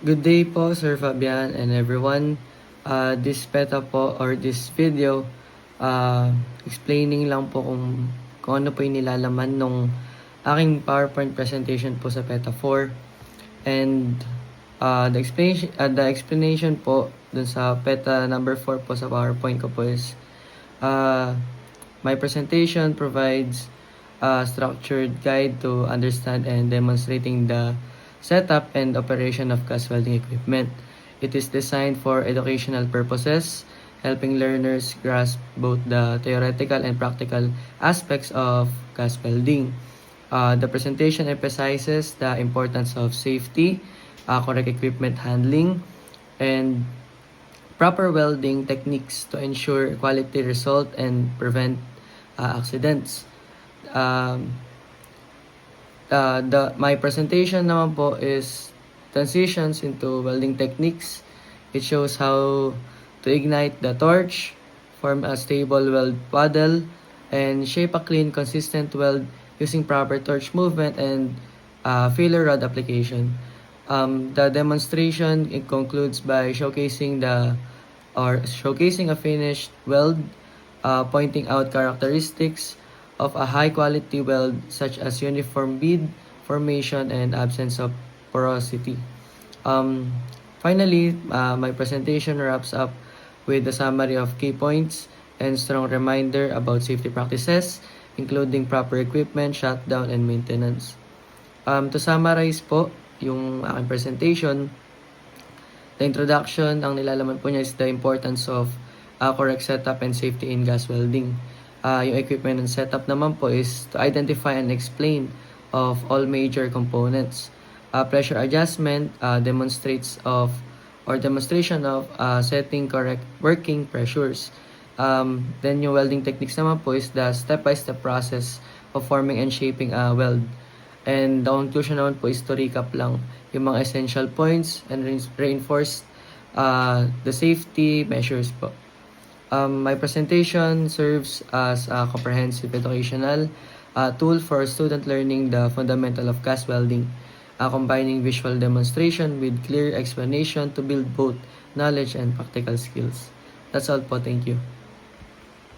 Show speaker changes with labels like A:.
A: Good day po, Sir Fabian and everyone. This PETA po or this video, explaining lang po kung ano po yung nilalaman nung aking PowerPoint presentation po sa PETA 4. And the explanation po dun sa PETA number 4 po sa PowerPoint ko po is my presentation provides a structured guide to understand and demonstrating the setup and operation of gas welding equipment. It is designed for educational purposes, helping learners grasp both the theoretical and practical aspects of gas welding. The presentation emphasizes the importance of safety, correct equipment handling, and proper welding techniques to ensure quality result and prevent accidents. My presentation naman po is transitions into welding techniques. It shows how to ignite the torch, form a stable weld paddle, and shape a clean, consistent weld using proper torch movement and filler rod application. The demonstration it concludes by showcasing a finished weld, pointing out characteristics of a high-quality weld such as uniform bead formation and absence of porosity. Finally, my presentation wraps up with a summary of key points and strong reminder about safety practices, including proper equipment, shutdown, and maintenance. To summarize po yung aking presentation, the introduction, ang nilalaman po niya is the importance of correct setup and safety in gas welding. Yung equipment and setup naman po is to identify and explain of all major components. Pressure adjustment demonstration of setting correct working pressures. Then yung welding techniques naman po is the step-by-step process of forming and shaping a weld. And the conclusion naman po is to recap lang yung mga essential points and reinforce the safety measures po. My presentation serves as a comprehensive educational tool for student learning the fundamental of gas welding, combining visual demonstration with clear explanation to build both knowledge and practical skills. That's all po. Thank you.